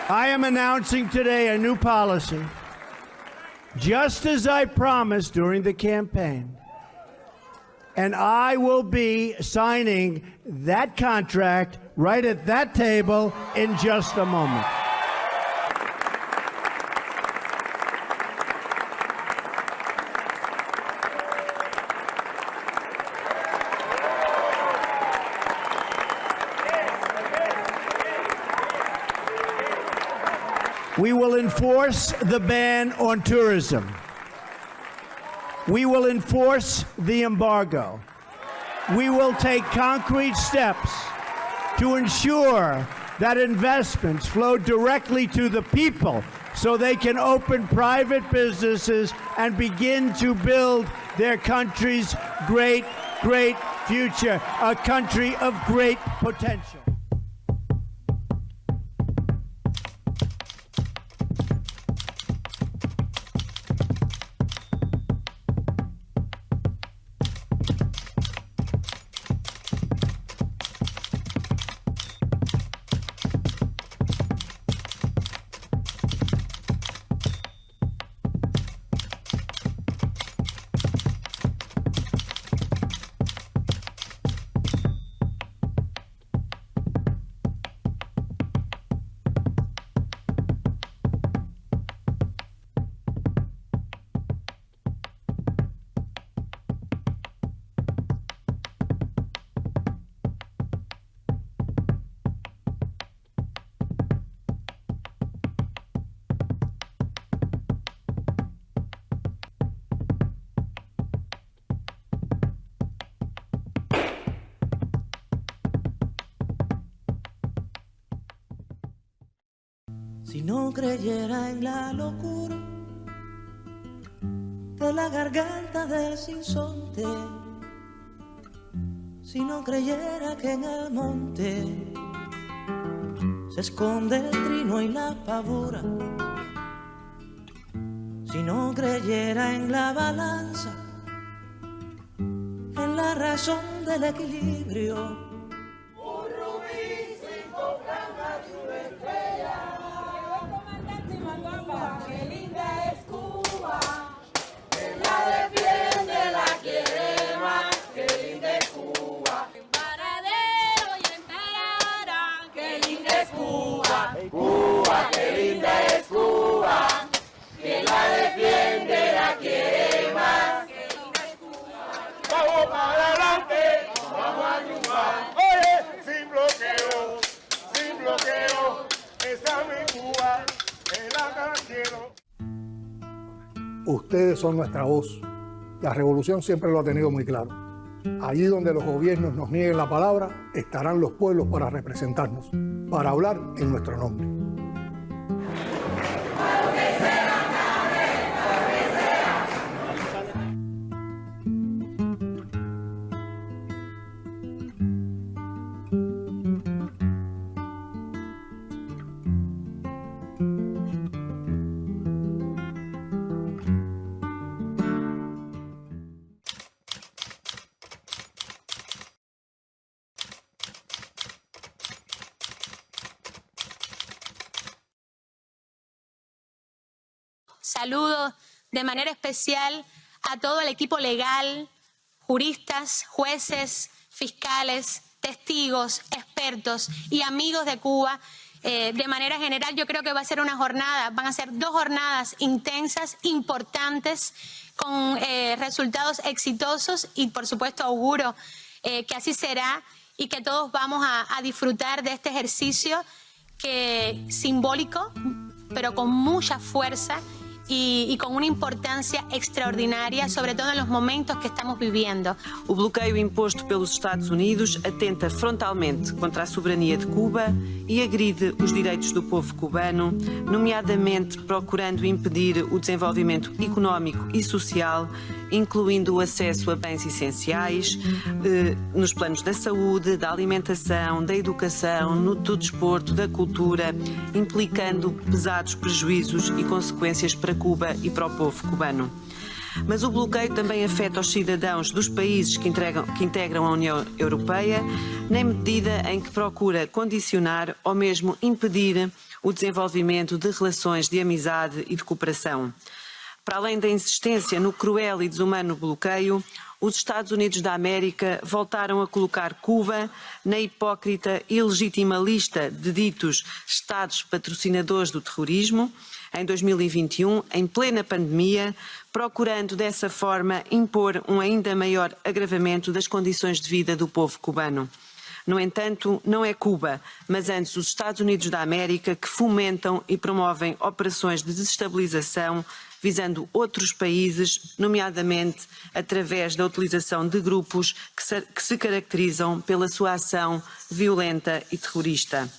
I am announcing today a new policy, just as I promised during the campaign. And I will be signing that contract right at that table in just a moment. We will enforce the ban on tourism. We will enforce the embargo. We will take concrete steps to ensure that investments flow directly to the people so they can open private businesses and begin to build their country's great, great future, a country of great potential. Si no creyera en la locura de la garganta del sinsonte, si no creyera que en el monte se esconde el trino y la pavura, si no creyera en la balanza, en la razón del equilibrio, qué linda es Cuba, que la defiende, la quiere más, qué linda es Cuba. En Varadero y en Tarará, qué linda es Cuba, Cuba, qué linda es Cuba, que la defiende, la quiere más, qué linda es Cuba. Vamos para adelante, vamos a triunfar, oye, sin bloqueo, esa es mi Cuba. Ustedes son nuestra voz. La revolución siempre lo ha tenido muy claro. Allí donde los gobiernos nos nieguen la palabra, estarán los pueblos para representarnos, para hablar en nuestro nombre. Saludo de manera especial a todo el equipo legal, juristas, jueces, fiscales, testigos, expertos y amigos de Cuba. De manera general, yo creo que va a ser una jornada, van a ser 2 jornadas intensas, importantes, con resultados exitosos y, por supuesto, auguro que así será y que todos vamos a disfrutar de este ejercicio simbólico, pero con mucha fuerza e com uma importância extraordinária, sobretudo nos momentos que estamos vivendo. O bloqueio imposto pelos Estados Unidos atenta frontalmente contra a soberania de Cuba e agride os direitos do povo cubano, nomeadamente procurando impedir o desenvolvimento económico e social, incluindo o acesso a bens essenciais, nos planos da saúde, da alimentação, da educação, do desporto, da cultura, implicando pesados prejuízos e consequências para Cuba e para o povo cubano. Mas o bloqueio também afeta os cidadãos dos países que integram a União Europeia, na medida em que procura condicionar ou mesmo impedir o desenvolvimento de relações de amizade e de cooperação. Para além da insistência no cruel e desumano bloqueio, os Estados Unidos da América voltaram a colocar Cuba na hipócrita e legítima lista de ditos Estados patrocinadores do terrorismo, em 2021, em plena pandemia, procurando dessa forma impor um ainda maior agravamento das condições de vida do povo cubano. No entanto, não é Cuba, mas antes os Estados Unidos da América que fomentam e promovem operações de desestabilização visando outros países, nomeadamente através da utilização de grupos que se caracterizam pela sua ação violenta e terrorista.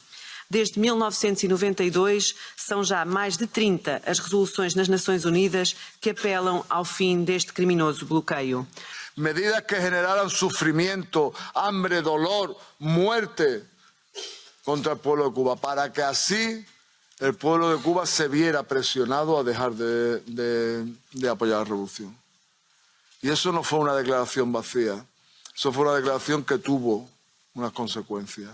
Desde 1992, são já mais de 30 as resoluções nas Nações Unidas que apelam ao fim deste criminoso bloqueio. Medidas que generaran sufrimiento, hambre, dolor, muerte contra el pueblo de Cuba, para que así el pueblo de Cuba se viera presionado a dejar de apoyar la revolución. Y eso no fue una declaración vacía, eso fue una declaración que tuvo unas consecuencias.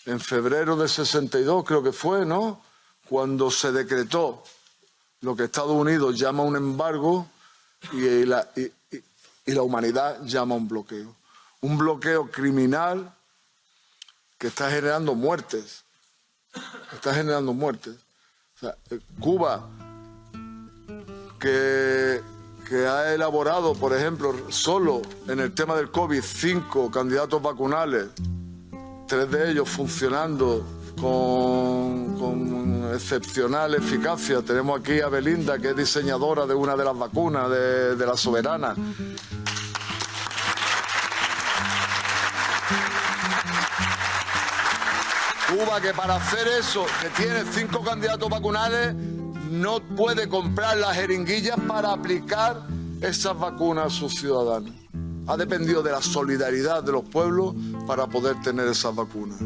En febrero de 62 creo que fue, ¿no?, cuando se decretó lo que Estados Unidos llama un embargo y la humanidad llama un bloqueo criminal que está generando muertes. Está generando muertes. O sea, Cuba, que ha elaborado, por ejemplo, solo en el tema del COVID, 5 candidatos vacunales, 3 de ellos funcionando con excepcional eficacia. Tenemos aquí a Belinda, que es diseñadora de una de las vacunas de la Soberana. Cuba, que para hacer eso, que tiene 5 candidatos vacunales, no puede comprar las jeringuillas para aplicar esas vacunas a sus ciudadanos. Ha dependido de la solidaridad de los pueblos para poder tener esas vacunas.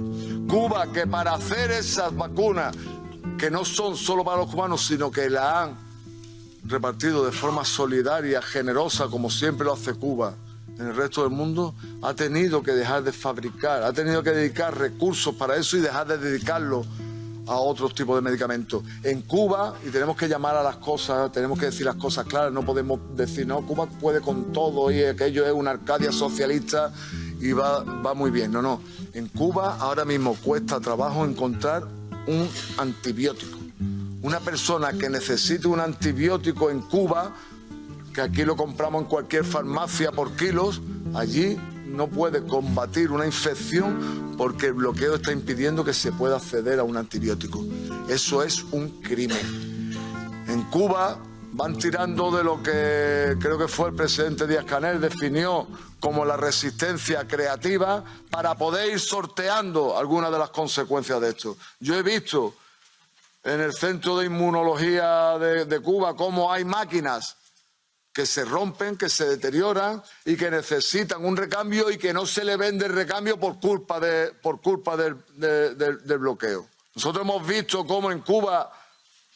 Cuba, que para hacer esas vacunas, que no son solo para los cubanos, sino que las han repartido de forma solidaria, generosa, como siempre lo hace Cuba en el resto del mundo, ha tenido que dejar de fabricar, ha tenido que dedicar recursos para eso y dejar de dedicarlo a otros tipos de medicamentos. En Cuba, y tenemos que llamar a las cosas, tenemos que decir las cosas claras, no podemos decir, no, Cuba puede con todo y aquello es una Arcadia socialista y va muy bien. No. En Cuba ahora mismo cuesta trabajo encontrar un antibiótico. Una persona que necesite un antibiótico en Cuba, que aquí lo compramos en cualquier farmacia por kilos, allí no puede combatir una infección porque el bloqueo está impidiendo que se pueda acceder a un antibiótico. Eso es un crimen. En Cuba van tirando de lo que creo que fue el presidente Díaz-Canel definió como la resistencia creativa para poder ir sorteando algunas de las consecuencias de esto. Yo he visto en el Centro de Inmunología de Cuba cómo hay máquinas que se rompen, que se deterioran y que necesitan un recambio y que no se le vende el recambio por culpa del bloqueo. Nosotros hemos visto cómo en Cuba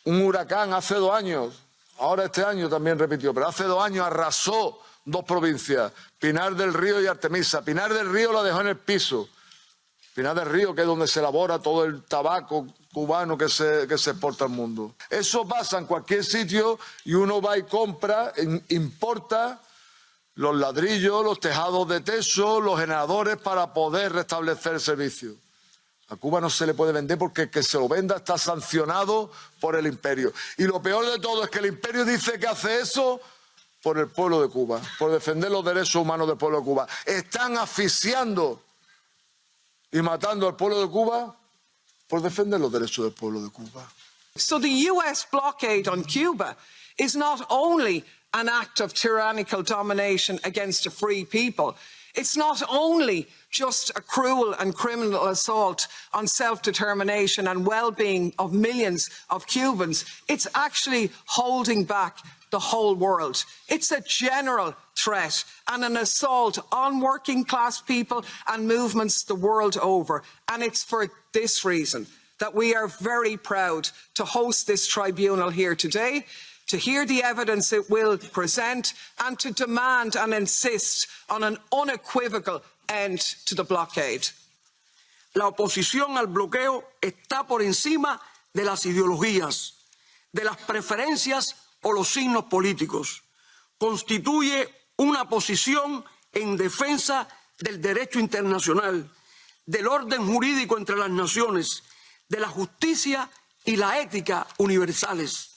un huracán hace 2 años, ahora este año también repitió, pero hace 2 años arrasó 2 provincias, Pinar del Río y Artemisa. Pinar del Río la dejó en el piso. Pinar del Río, que es donde se elabora todo el tabaco cubano que se exporta al mundo. Eso pasa en cualquier sitio y uno va y compra, importa los ladrillos, los tejados de teso, los generadores para poder restablecer el servicio. A Cuba no se le puede vender porque el que se lo venda está sancionado por el imperio. Y lo peor de todo es que el imperio dice que hace eso por el pueblo de Cuba, por defender los derechos humanos del pueblo de Cuba. Están asfixiando y matando al pueblo de Cuba por defender los derechos del pueblo de Cuba. So the US blockade on Cuba is not only an act of tyrannical domination against a free people, it's not only just a cruel and criminal assault on self-determination and well-being of millions of Cubans, it's actually holding back the whole world. It's a general threat and an assault on working class people and movements the world over. And it's for this reason that we are very proud to host this tribunal here today, to hear the evidence it will present and to demand and insist on an unequivocal end to the blockade. La oposición al bloqueo está por encima de las ideologías, de las preferencias o los signos políticos. Constituye una posición en defensa del derecho internacional, del orden jurídico entre las naciones, de la justicia y la ética universales.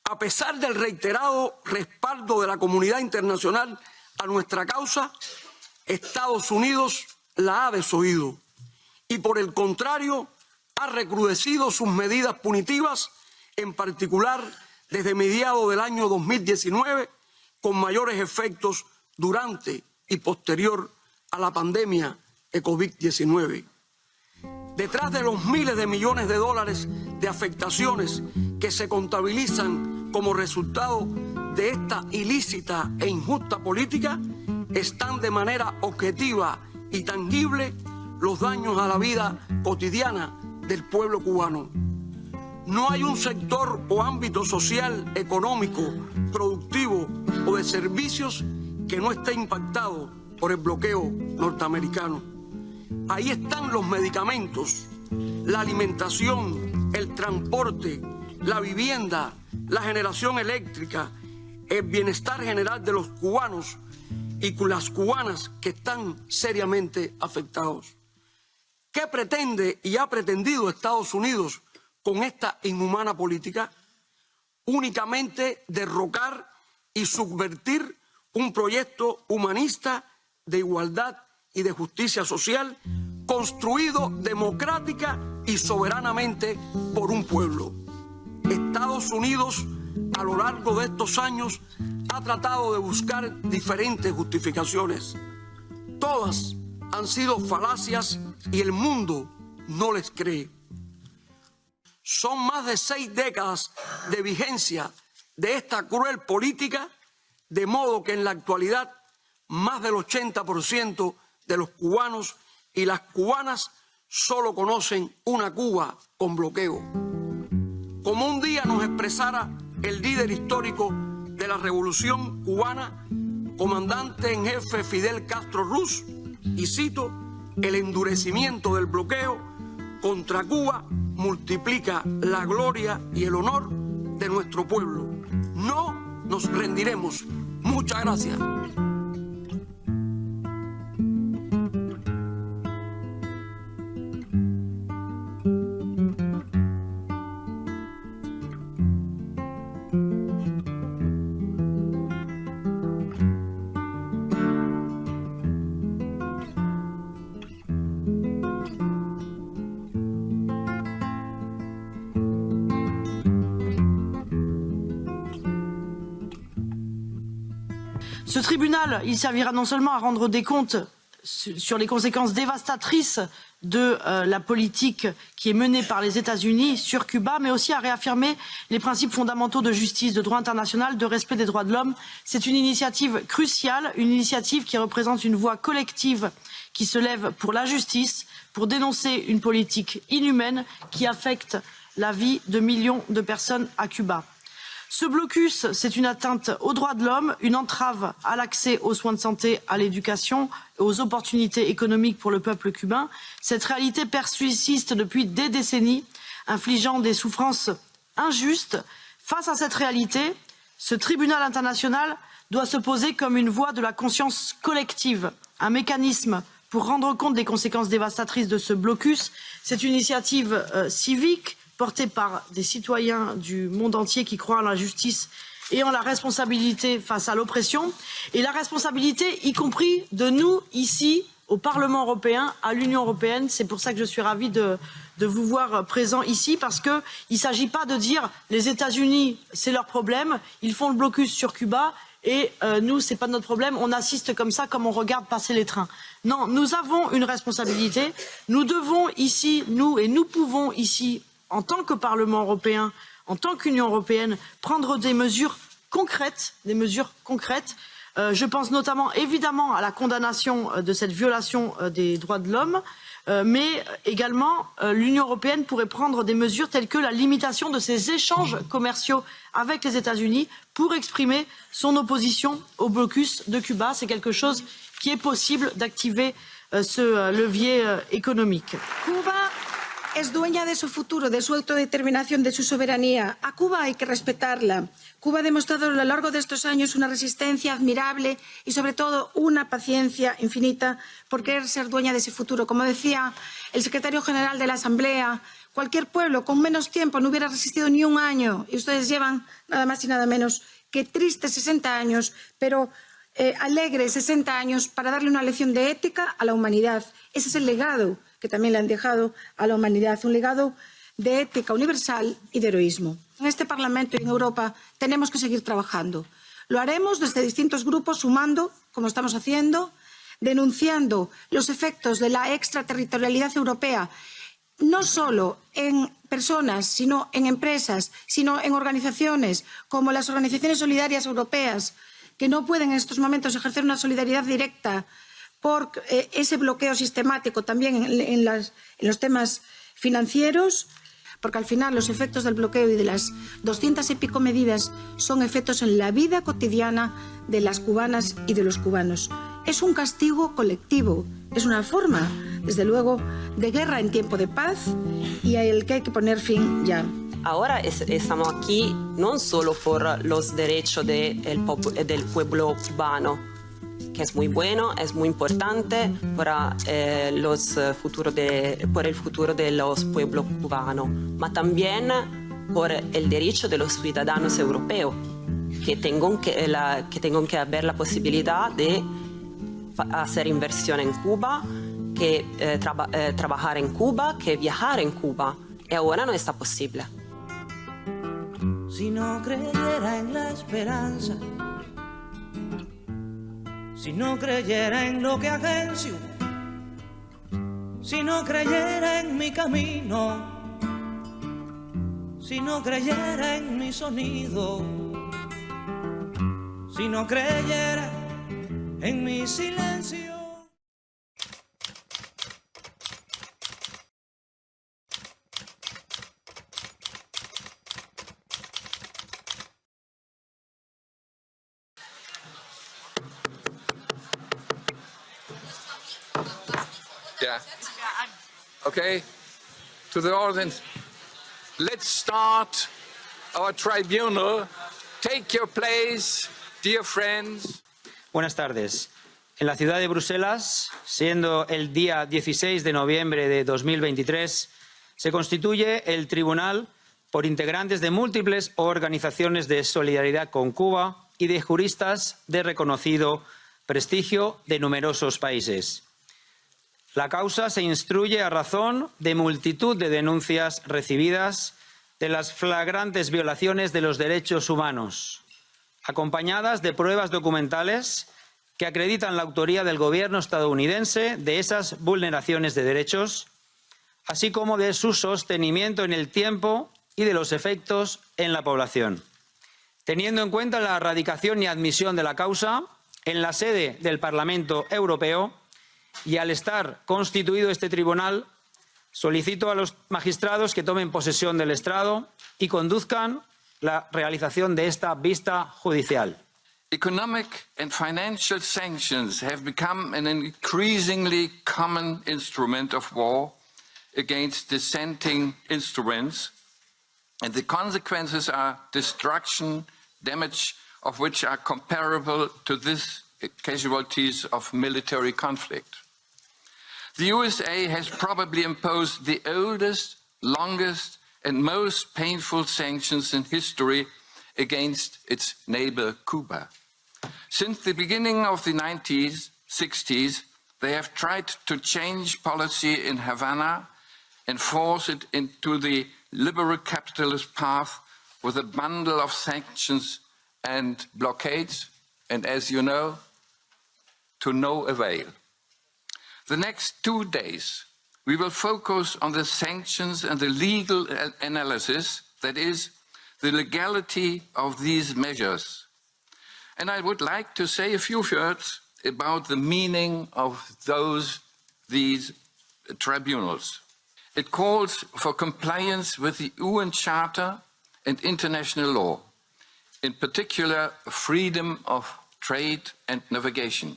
A pesar del reiterado respaldo de la comunidad internacional a nuestra causa, Estados Unidos la ha desoído y, por el contrario, ha recrudecido sus medidas punitivas, en particular desde mediados del año 2019, con mayores efectos durante y posterior a la pandemia de COVID-19. Detrás de los miles de millones de dólares de afectaciones que se contabilizan como resultado de esta ilícita e injusta política, están de manera objetiva y tangible los daños a la vida cotidiana del pueblo cubano. No hay un sector o ámbito social, económico, productivo o de servicios que no esté impactado por el bloqueo norteamericano. Ahí están los medicamentos, la alimentación, el transporte, la vivienda, la generación eléctrica, el bienestar general de los cubanos y las cubanas que están seriamente afectados. ¿Qué pretende y ha pretendido Estados Unidos con esta inhumana política? Únicamente derrocar y subvertir un proyecto humanista de igualdad y de justicia social construido democrática y soberanamente por un pueblo. Estados Unidos, a lo largo de estos años, ha tratado de buscar diferentes justificaciones. Todas han sido falacias y el mundo no les cree. Son más de 6 décadas de vigencia de esta cruel política, de modo que en la actualidad más del 80% de los cubanos y las cubanas solo conocen una Cuba con bloqueo. Como un día nos expresara el líder histórico de la Revolución Cubana, comandante en jefe Fidel Castro Ruz, y cito: el endurecimiento del bloqueo contra Cuba multiplica la gloria y el honor de nuestro pueblo. No nos rendiremos. Muchas gracias. Ce tribunal, il servira non seulement à rendre des comptes sur les conséquences dévastatrices de la politique qui est menée par les États-Unis sur Cuba, mais aussi à réaffirmer les principes fondamentaux de justice, de droit international, de respect des droits de l'homme. C'est une initiative cruciale, une initiative qui représente une voix collective qui se lève pour la justice, pour dénoncer une politique inhumaine qui affecte la vie de millions de personnes à Cuba. Ce blocus, c'est une atteinte aux droits de l'homme, une entrave à l'accès aux soins de santé, à l'éducation, aux opportunités économiques pour le peuple cubain. Cette réalité persiste depuis des décennies, infligeant des souffrances injustes. Face à cette réalité, ce tribunal international doit se poser comme une voix de la conscience collective, un mécanisme pour rendre compte des conséquences dévastatrices de ce blocus. C'est une initiative civique, portée par des citoyens du monde entier qui croient en la justice et en la responsabilité face à l'oppression, et la responsabilité y compris de nous ici au Parlement européen, à l'Union européenne. C'est pour ça que je suis ravie de vous voir présent ici, parce qu'il ne s'agit pas de dire les États-Unis, c'est leur problème, ils font le blocus sur Cuba et nous, ce n'est pas notre problème, on assiste comme ça, comme on regarde passer les trains. Non, nous avons une responsabilité, nous devons ici, nous pouvons ici, en tant que Parlement européen, en tant qu'Union européenne, prendre des mesures concrètes, Je pense notamment, évidemment, à la condamnation de cette violation des droits de l'homme, mais également, l'Union européenne pourrait prendre des mesures telles que la limitation de ses échanges commerciaux avec les États-Unis pour exprimer son opposition au blocus de Cuba. C'est quelque chose qui est possible d'activer ce levier économique. Cuba es dueña de su futuro, de su autodeterminación, de su soberanía. A Cuba hay que respetarla. Cuba ha demostrado a lo largo de estos años una resistencia admirable y, sobre todo, una paciencia infinita por querer ser dueña de ese futuro. Como decía el secretario general de la Asamblea, cualquier pueblo con menos tiempo no hubiera resistido ni un año, y ustedes llevan nada más y nada menos que tristes 60 años, pero alegres 60 años para darle una lección de ética a la humanidad. Ese es el legado que también le han dejado a la humanidad, un legado de ética universal y de heroísmo. En este Parlamento y en Europa tenemos que seguir trabajando. Lo haremos desde distintos grupos, sumando, como estamos haciendo, denunciando los efectos de la extraterritorialidad europea, no solo en personas, sino en empresas, sino en organizaciones como las organizaciones solidarias europeas, que no pueden en estos momentos ejercer una solidaridad directa por ese bloqueo sistemático también en los temas financieros, porque al final los efectos del bloqueo y de las 200 y pico medidas son efectos en la vida cotidiana de las cubanas y de los cubanos. Es un castigo colectivo, es una forma, desde luego, de guerra en tiempo de paz y al que hay que poner fin ya. Ahora estamos aquí no solo por los derechos del pueblo cubano, que es muy bueno, es muy importante para por el futuro de los pueblos cubanos, pero también por el derecho de los ciudadanos europeos, que tengan que haber la posibilidad de hacer inversión en Cuba, que trabajar en Cuba, que viajar en Cuba, y ahora no está posible. Si no creyera en la esperanza, si no creyera en lo que agencio, si no creyera en mi camino, si no creyera en mi sonido, si no creyera en mi silencio. Yeah. Okay. To the audience. Let's start our tribunal. Take your place, dear friends. Buenas tardes. En la ciudad de Bruselas, siendo el día 16 de noviembre de 2023, se constituye el tribunal por integrantes de múltiples organizaciones de solidaridad con Cuba y de juristas de reconocido prestigio de numerosos países. La causa se instruye a razón de multitud de denuncias recibidas de las flagrantes violaciones de los derechos humanos, acompañadas de pruebas documentales que acreditan la autoría del gobierno estadounidense de esas vulneraciones de derechos, así como de su sostenimiento en el tiempo y de los efectos en la población. Teniendo en cuenta la erradicación y admisión de la causa en la sede del Parlamento Europeo, y al estar constituido este tribunal, solicito a los magistrados que tomen posesión del estrado y conduzcan la realización de esta vista judicial. Economic and financial sanctions have become an increasingly common instrument of war against dissenting instruments, and the consequences are destruction, damage of which are comparable to these casualties of military conflict. The USA has probably imposed the oldest, longest, and most painful sanctions in history against its neighbor Cuba. Since the beginning of the 1960s, they have tried to change policy in Havana and force it into the liberal capitalist path with a bundle of sanctions and blockades, and as you know, to no avail. The next 2 days, we will focus on the sanctions and the legal analysis, that is, the legality of these measures. And I would like to say a few words about the meaning of these tribunals. It calls for compliance with the UN Charter and international law, in particular freedom of trade and navigation.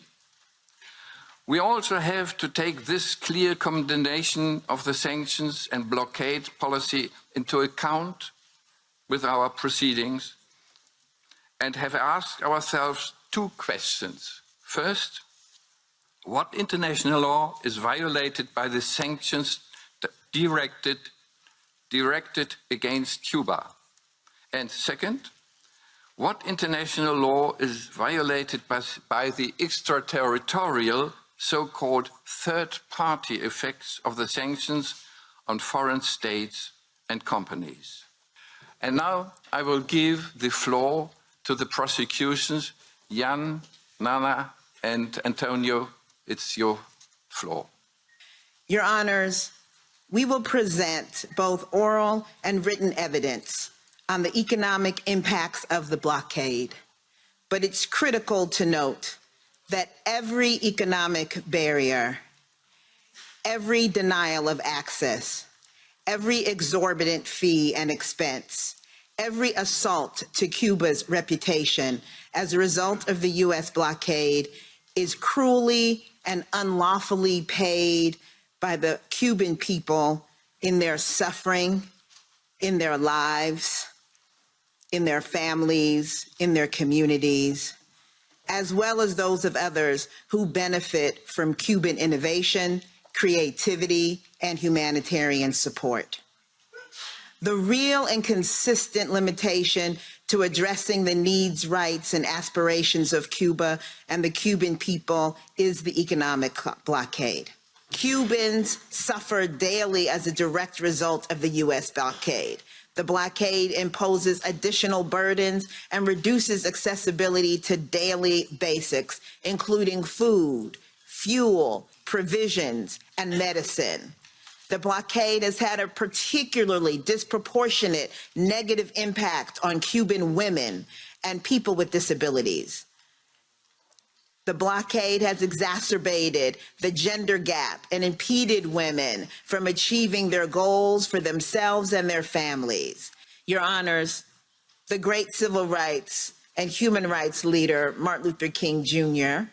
We also have to take this clear condemnation of the sanctions and blockade policy into account with our proceedings and have asked ourselves two questions. First, what international law is violated by the sanctions directed against Cuba? And second, what international law is violated by the extraterritorial so-called third-party effects of the sanctions on foreign states and companies? And now I will give the floor to the prosecutions. Jan, Nana, and Antonio, it's your floor. Your Honors, we will present both oral and written evidence on the economic impacts of the blockade. But it's critical to note that every economic barrier, every denial of access, every exorbitant fee and expense, every assault to Cuba's reputation as a result of the U.S. blockade is cruelly and unlawfully paid by the Cuban people in their suffering, in their lives, in their families, in their communities, as well as those of others who benefit from Cuban innovation, creativity, and humanitarian support. The real and consistent limitation to addressing the needs, rights, and aspirations of Cuba and the Cuban people is the economic blockade. Cubans suffer daily as a direct result of the U.S. blockade. The blockade imposes additional burdens and reduces accessibility to daily basics, including food, fuel, provisions, and medicine. The blockade has had a particularly disproportionate negative impact on Cuban women and people with disabilities. The blockade has exacerbated the gender gap and impeded women from achieving their goals for themselves and their families. Your Honors, the great civil rights and human rights leader, Martin Luther King Jr.,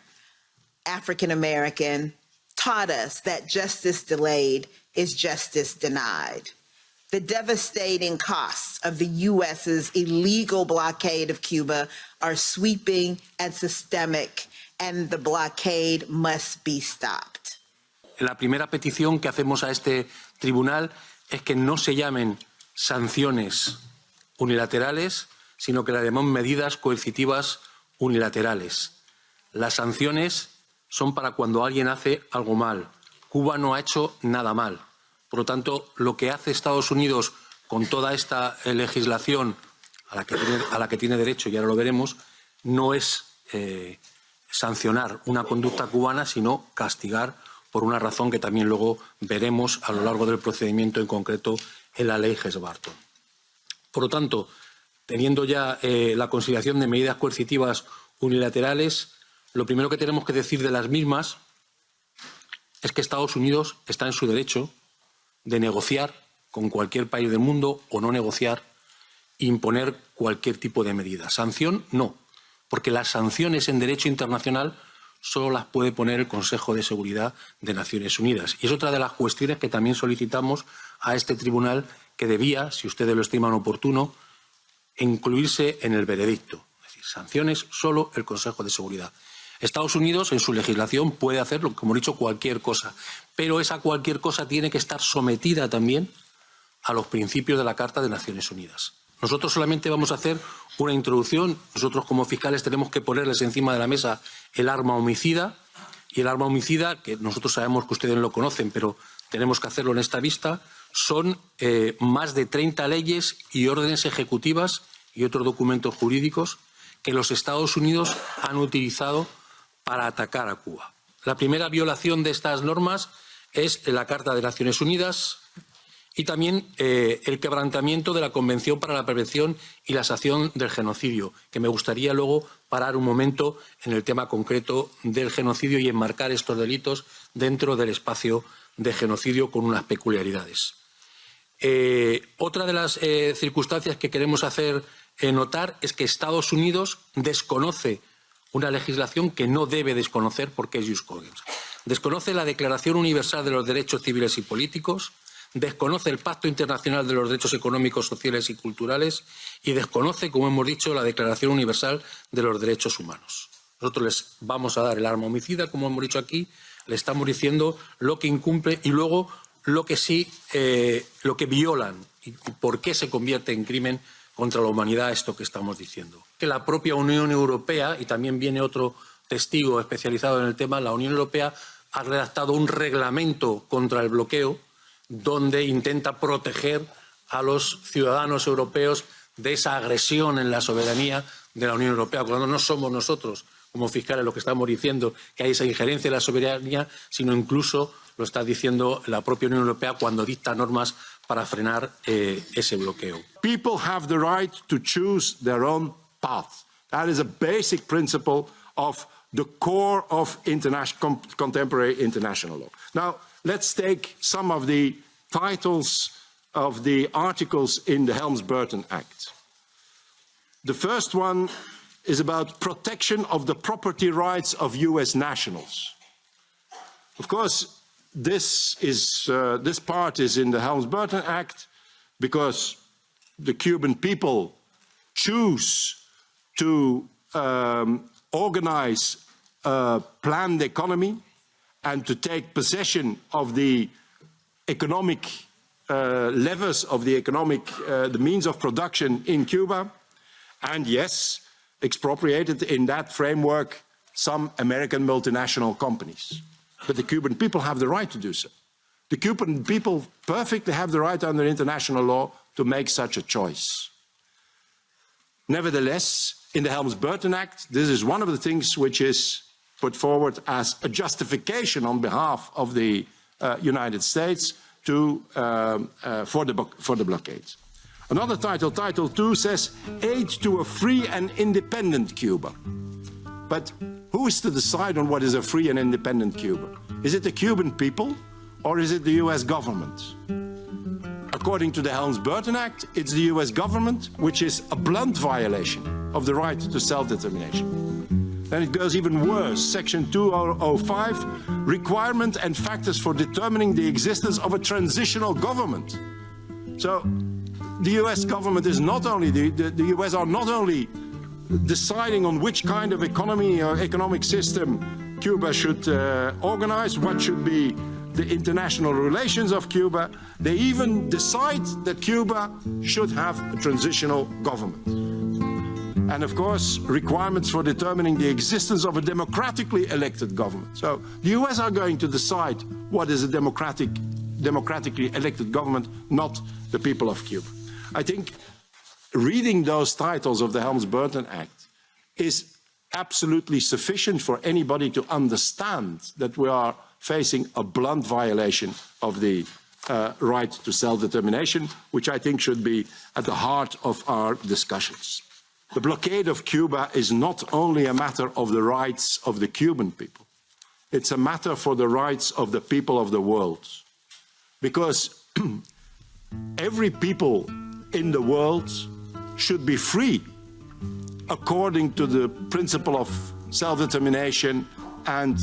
African American, taught us that justice delayed is justice denied. The devastating costs of the U.S.'s illegal blockade of Cuba are sweeping and systemic, and the blockade must be stopped. La primera petición que hacemos a este tribunal es que no se llamen sanciones unilaterales, sino que le llamemos medidas coercitivas unilaterales. Las sanciones son para cuando alguien hace algo mal. Cuba no ha hecho nada mal. Por lo tanto, lo que hace Estados Unidos con toda esta legislación a la que tiene derecho, y ahora lo veremos, no es sancionar una conducta cubana, sino castigar por una razón que también luego veremos a lo largo del procedimiento, en concreto en la ley Hess-Barton. Por lo tanto, teniendo ya la consideración de medidas coercitivas unilaterales, lo primero que tenemos que decir de las mismas es que Estados Unidos está en su derecho de negociar con cualquier país del mundo o no negociar, imponer cualquier tipo de medida. Sanción, no, porque las sanciones en derecho internacional solo las puede poner el Consejo de Seguridad de Naciones Unidas. Y es otra de las cuestiones que también solicitamos a este tribunal, que debía, si ustedes lo estiman oportuno, incluirse en el veredicto. Es decir, sanciones solo el Consejo de Seguridad. Estados Unidos, en su legislación, puede hacer, como he dicho, cualquier cosa, pero esa cualquier cosa tiene que estar sometida también a los principios de la Carta de Naciones Unidas. Nosotros solamente vamos a hacer una introducción. Nosotros, como fiscales, tenemos que ponerles encima de la mesa el arma homicida, y el arma homicida, que nosotros sabemos que ustedes lo conocen, pero tenemos que hacerlo en esta vista, son más de 30 leyes y órdenes ejecutivas y otros documentos jurídicos que los Estados Unidos han utilizado para atacar a Cuba. La primera violación de estas normas es la Carta de Naciones Unidas y también el quebrantamiento de la Convención para la Prevención y la Sanción del Genocidio, que me gustaría luego parar un momento en el tema concreto del genocidio y enmarcar estos delitos dentro del espacio de genocidio con unas peculiaridades. Otra de las circunstancias que queremos hacer notar es que Estados Unidos desconoce una legislación que no debe desconocer porque es jus cogens. desconoce la Declaración Universal de los Derechos Civiles y Políticos, desconoce el Pacto Internacional de los Derechos Económicos, Sociales y Culturales y desconoce, como hemos dicho, la Declaración Universal de los Derechos Humanos. Nosotros les vamos a dar el arma homicida, como hemos dicho aquí, le estamos diciendo lo que incumple y luego lo que sí, lo que violan y por qué se convierte en crimen contra la humanidad esto que estamos diciendo. Que la propia Unión Europea, y también viene otro testigo especializado en el tema, la Unión Europea ha redactado un reglamento contra el bloqueo donde intenta proteger a los ciudadanos europeos de esa agresión en la soberanía de la Unión Europea, cuando no somos nosotros, como fiscales, lo que estamos diciendo que hay esa injerencia en la soberanía, sino incluso lo está diciendo la propia Unión Europea cuando dicta normas para frenar ese bloqueo. People have the right to choose their own path. That is a basic principle of the core of contemporary international law. Now, let's take some of the titles of the articles in the Helms-Burton Act. The first one is about protection of the property rights of US nationals. Of course, this part is in the Helms-Burton Act because the Cuban people choose to organize a planned economy and to take possession of the economic levers of the the means of production in Cuba, and yes, expropriated in that framework some American multinational companies. But the Cuban people have the right to do so. The Cuban people perfectly have the right under international law to make such a choice. Nevertheless, in the Helms-Burton Act, this is one of the things which is put forward as a justification on behalf of the United States for the blockade. Another title, Title II, says aid to a free and independent Cuba. But who is to decide on what is a free and independent Cuba? Is it the Cuban people or is it the US government? According to the Helms-Burton Act, it's the US government, which is a blunt violation of the right to self-determination. Then it goes even worse. Section 2005, requirement and factors for determining the existence of a transitional government. So the US government is not only, the US are not only deciding on which kind of economy or economic system Cuba should organize, what should be the international relations of Cuba, they even decide that Cuba should have a transitional government. And of course, requirements for determining the existence of a democratically elected government. So the US are going to decide what is a democratically elected government, not the people of Cuba. I think reading those titles of the Helms-Burton Act is absolutely sufficient for anybody to understand that we are facing a blunt violation of the right to self-determination, which I think should be at the heart of our discussions. The blockade of Cuba is not only a matter of the rights of the Cuban people, it's a matter for the rights of the people of the world. Because every people in the world should be free according to the principle of self-determination and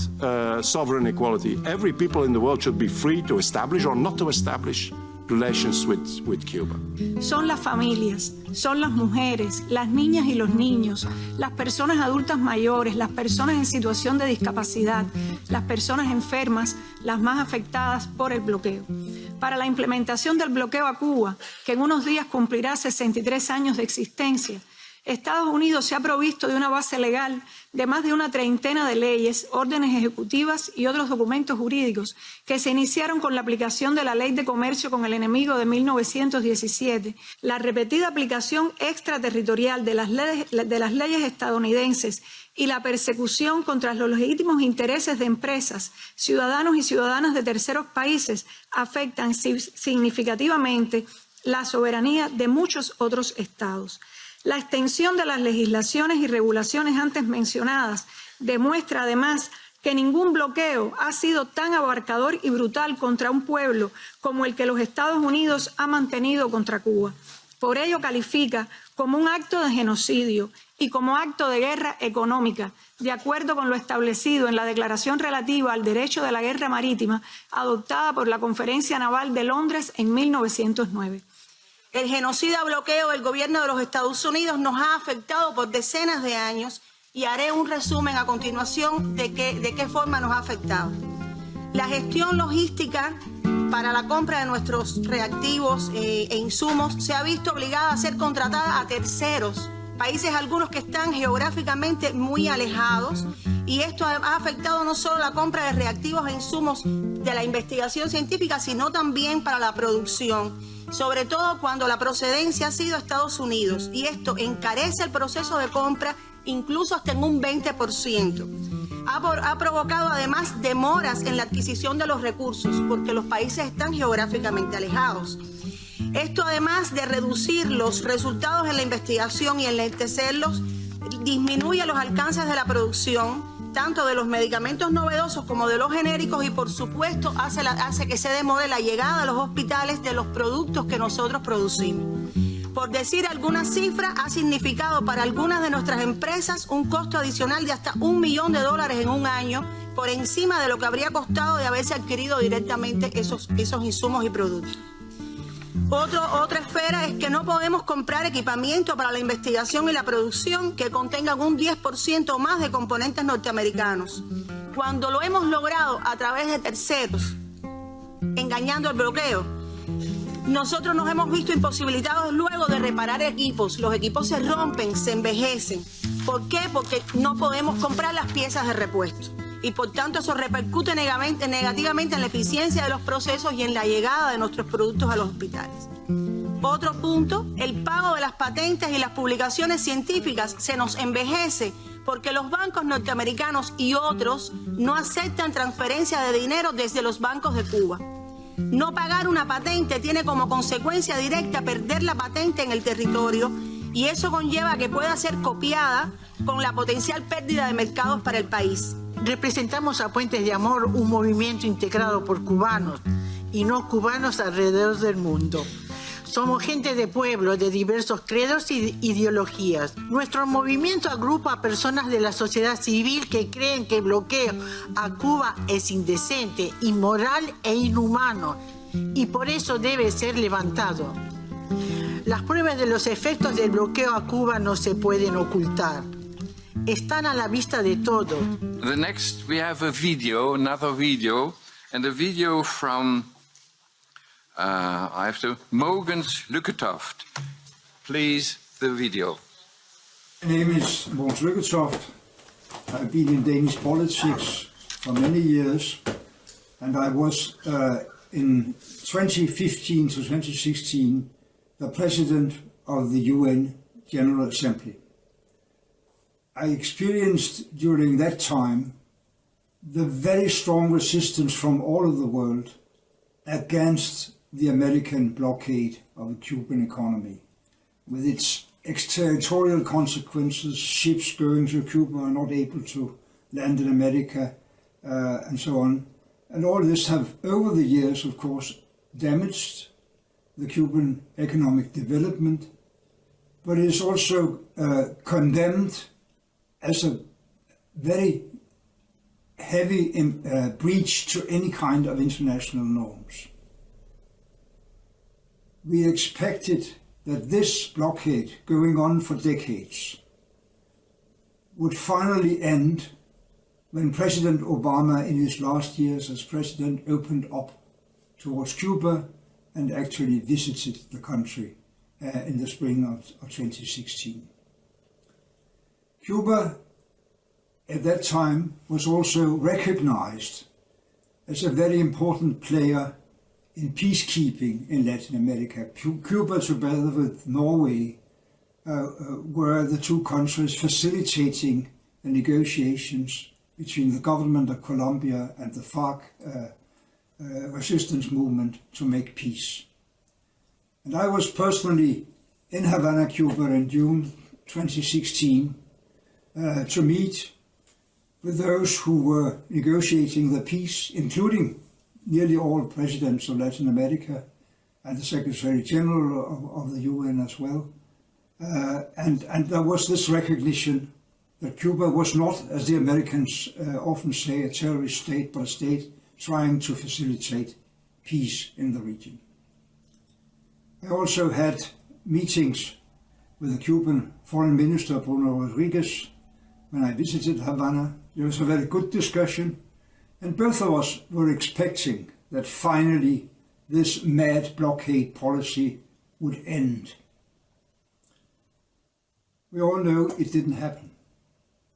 sovereign equality. Every people in the world should be free to establish or not to establish relations with Cuba. Son las familias, son las mujeres, las niñas y los niños, las personas adultas mayores, las personas en situación de discapacidad, las personas enfermas, las más afectadas por el bloqueo. Para la implementación del bloqueo a Cuba, que en unos días cumplirá 63 años de existencia, Estados Unidos se ha provisto de una base legal de más de una treintena de leyes, órdenes ejecutivas y otros documentos jurídicos que se iniciaron con la aplicación de la Ley de Comercio con el Enemigo de 1917, la repetida aplicación extraterritorial de las leyes estadounidenses y la persecución contra los legítimos intereses de empresas, ciudadanos y ciudadanas de terceros países afectan significativamente la soberanía de muchos otros estados. La extensión de las legislaciones y regulaciones antes mencionadas demuestra además que ningún bloqueo ha sido tan abarcador y brutal contra un pueblo como el que los Estados Unidos ha mantenido contra Cuba. Por ello califica como un acto de genocidio y como acto de guerra económica, de acuerdo con lo establecido en la Declaración relativa al derecho de la guerra marítima adoptada por la Conferencia Naval de Londres en 1909. El genocida bloqueo del gobierno de los Estados Unidos nos ha afectado por decenas de años y haré un resumen a continuación de qué forma nos ha afectado. La gestión logística para la compra de nuestros reactivos e insumos se ha visto obligada a ser contratada a terceros, países algunos que están geográficamente muy alejados, y esto ha afectado no solo la compra de reactivos e insumos de la investigación científica, sino también para la producción, sobre todo cuando la procedencia ha sido Estados Unidos, y esto encarece el proceso de compra incluso hasta en un 20%. Ha provocado además demoras en la adquisición de los recursos porque los países están geográficamente alejados. Esto, además de reducir los resultados en la investigación y enlentecerlos, disminuye los alcances de la producción, tanto de los medicamentos novedosos como de los genéricos, y por supuesto hace que se demore la llegada a los hospitales de los productos que nosotros producimos. Por decir alguna cifra, ha significado para algunas de nuestras empresas un costo adicional de hasta $1 millón en un año, por encima de lo que habría costado de haberse adquirido directamente esos insumos y productos. Otra esfera es que no podemos comprar equipamiento para la investigación y la producción que contengan un 10% o más de componentes norteamericanos, cuando lo hemos logrado a través de terceros, engañando el bloqueo. Nosotros nos hemos visto imposibilitados luego de reparar equipos. Los equipos se rompen, se envejecen. ¿Por qué? Porque no podemos comprar las piezas de repuesto. Y por tanto eso repercute negativamente en la eficiencia de los procesos y en la llegada de nuestros productos a los hospitales. Otro punto, el pago de las patentes y las publicaciones científicas se nos envejece porque los bancos norteamericanos y otros no aceptan transferencia de dinero desde los bancos de Cuba. No pagar una patente tiene como consecuencia directa perder la patente en el territorio, y eso conlleva que pueda ser copiada con la potencial pérdida de mercados para el país. Representamos a Puentes de Amor, un movimiento integrado por cubanos y no cubanos alrededor del mundo. Somos gente de pueblo, de diversos credos y ideologías. Nuestro movimiento agrupa a personas de la sociedad civil que creen que el bloqueo a Cuba es indecente, inmoral e inhumano, y por eso debe ser levantado. Las pruebas de los efectos del bloqueo a Cuba no se pueden ocultar. Están a la vista de todos. The next we have another video, and a video from Mogens Lykketoft. Please, the video. My name is Mogens Lykketoft. I've been in Danish politics for many years, and I was in 2015 to 2016 the President of the UN General Assembly. I experienced during that time the very strong resistance from all of the world against the American blockade of the Cuban economy, with its extraterritorial consequences, ships going to Cuba are not able to land in America, and so on. And all this have, over the years, of course, damaged the Cuban economic development, but it is also condemned as a very heavy breach to any kind of international norms. We expected that this blockade, going on for decades, would finally end when President Obama, in his last years as president, opened up towards Cuba and actually visited the country in the spring of 2016. Cuba at that time was also recognized as a very important player in peacekeeping in Latin America. Cuba, together with Norway, were the two countries facilitating the negotiations between the government of Colombia and the FARC resistance movement to make peace. And I was personally in Havana, Cuba in June 2016 to meet with those who were negotiating the peace, including nearly all presidents of Latin America, and the Secretary General of the UN as well. And there was this recognition that Cuba was not, as the Americans often say, a terrorist state, but a state trying to facilitate peace in the region. I also had meetings with the Cuban Foreign Minister, Bruno Rodriguez, when I visited Havana. There was a very good discussion, and both of us were expecting that finally this mad blockade policy would end. We all know it didn't happen.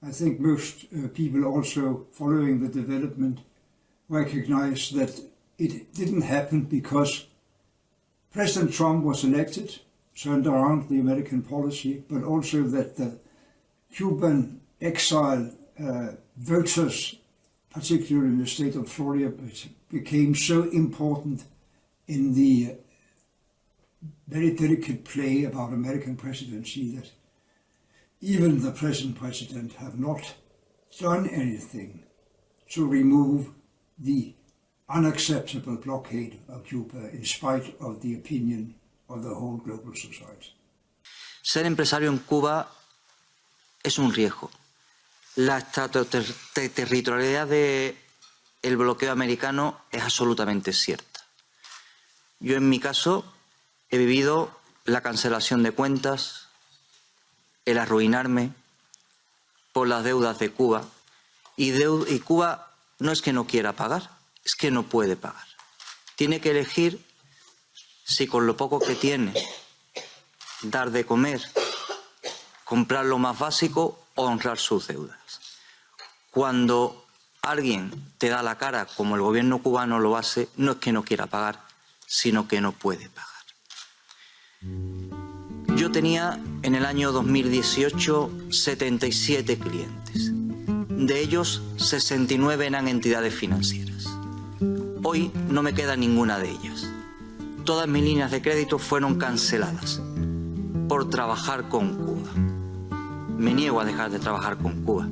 I think most people also following the development recognize that it didn't happen because President Trump was elected, turned around the American policy, but also that the Cuban exile voters, particularly in the state of Florida, became so important in the very delicate play about American presidency that even the present president have not done anything to remove the unacceptable blockade of Cuba in spite of the opinion of the whole global society. Ser empresario en Cuba es un riesgo. La extraterritorialidad del bloqueo americano es absolutamente cierta. Yo en mi caso he vivido la cancelación de cuentas, el arruinarme por las deudas de Cuba y Cuba no es que no quiera pagar, es que no puede pagar. Tiene que elegir si con lo poco que tiene dar de comer, comprar lo más básico o honrar sus deudas. Cuando alguien te da la cara, como el gobierno cubano lo hace, no es que no quiera pagar, sino que no puede pagar. Yo tenía en el año 2018 77 clientes. De ellos, 69 eran entidades financieras. Hoy no me queda ninguna de ellas. Todas mis líneas de crédito fueron canceladas por trabajar con Cuba. Me niego a dejar de trabajar con Cuba.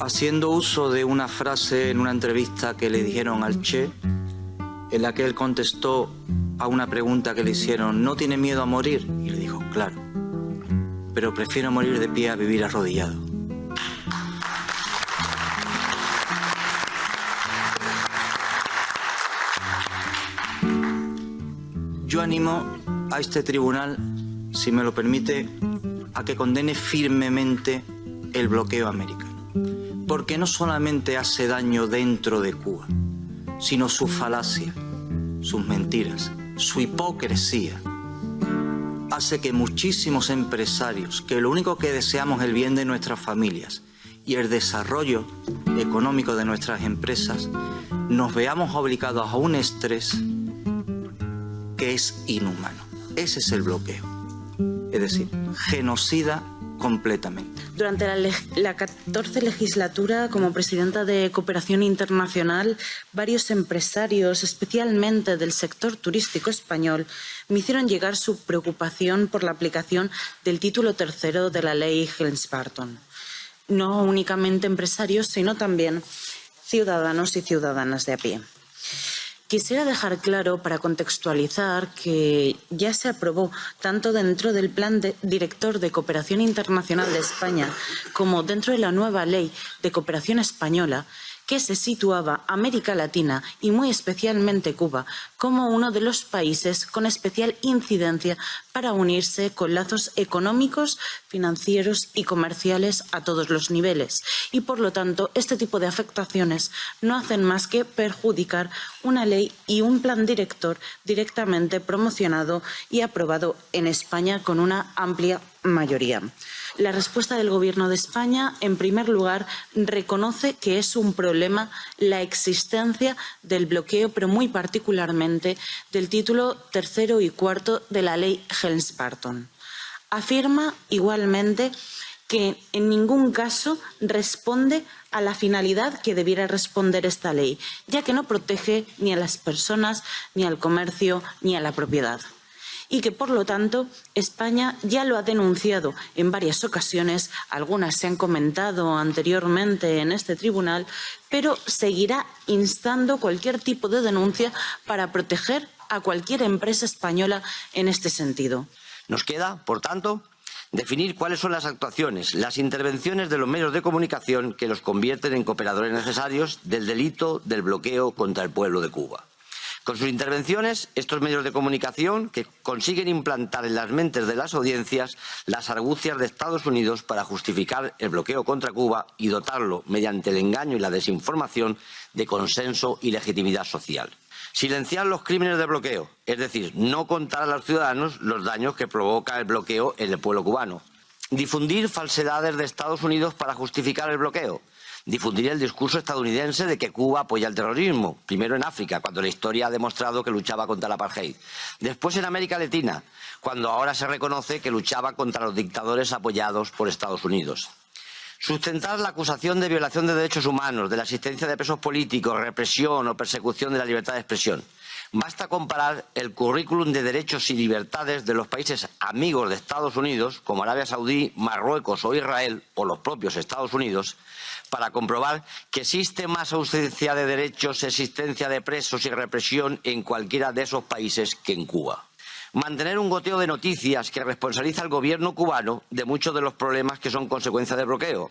Haciendo uso de una frase en una entrevista que le dijeron al Che, en la que él contestó a una pregunta que le hicieron, ¿no tiene miedo a morir? Y le dijo, claro, pero prefiero morir de pie a vivir arrodillado. Yo animo a este tribunal, si me lo permite, a que condene firmemente el bloqueo americano. Porque no solamente hace daño dentro de Cuba, sino su falacia, sus mentiras, su hipocresía. Hace que muchísimos empresarios, que lo único que deseamos es el bien de nuestras familias y el desarrollo económico de nuestras empresas, nos veamos obligados a un estrés que es inhumano. Ese es el bloqueo. Es decir, genocida completamente. Durante la 14 legislatura, como presidenta de Cooperación Internacional, varios empresarios, especialmente del sector turístico español, me hicieron llegar su preocupación por la aplicación del título tercero de la ley Helms-Burton. No únicamente empresarios, sino también ciudadanos y ciudadanas de a pie. Quisiera dejar claro, para contextualizar, que ya se aprobó tanto dentro del Plan Director de Cooperación Internacional de España como dentro de la nueva Ley de Cooperación Española, que se situaba América Latina y muy especialmente Cuba como uno de los países con especial incidencia para unirse con lazos económicos, financieros y comerciales a todos los niveles. Y por lo tanto, este tipo de afectaciones no hacen más que perjudicar una ley y un plan director directamente promocionado y aprobado en España con una amplia mayoría. La respuesta del Gobierno de España, en primer lugar, reconoce que es un problema la existencia del bloqueo, pero muy particularmente del título tercero y cuarto de la ley Helms-Burton. Afirma igualmente que en ningún caso responde a la finalidad que debiera responder esta ley, ya que no protege ni a las personas, ni al comercio, ni a la propiedad. y que, por lo tanto, España ya lo ha denunciado en varias ocasiones, algunas se han comentado anteriormente en este tribunal, pero seguirá instando cualquier tipo de denuncia para proteger a cualquier empresa española en este sentido. Nos queda, por tanto, definir cuáles son las actuaciones, las intervenciones de los medios de comunicación que los convierten en cooperadores necesarios del delito del bloqueo contra el pueblo de Cuba. Con sus intervenciones, estos medios de comunicación que consiguen implantar en las mentes de las audiencias las argucias de Estados Unidos para justificar el bloqueo contra Cuba y dotarlo, mediante el engaño y la desinformación, de consenso y legitimidad social. Silenciar los crímenes de bloqueo, es decir, no contar a los ciudadanos los daños que provoca el bloqueo en el pueblo cubano. Difundir falsedades de Estados Unidos para justificar el bloqueo. Difundir el discurso estadounidense de que Cuba apoya el terrorismo, primero en África, cuando la historia ha demostrado que luchaba contra el apartheid. Después en América Latina, cuando ahora se reconoce que luchaba contra los dictadores apoyados por Estados Unidos. Sustentar la acusación de violación de derechos humanos, de la existencia de presos políticos, represión o persecución de la libertad de expresión. Basta comparar el currículum de derechos y libertades de los países amigos de Estados Unidos, como Arabia Saudí, Marruecos o Israel, o los propios Estados Unidos, para comprobar que existe más ausencia de derechos, existencia de presos y represión en cualquiera de esos países que en Cuba. Mantener un goteo de noticias que responsabiliza al gobierno cubano de muchos de los problemas que son consecuencia del bloqueo.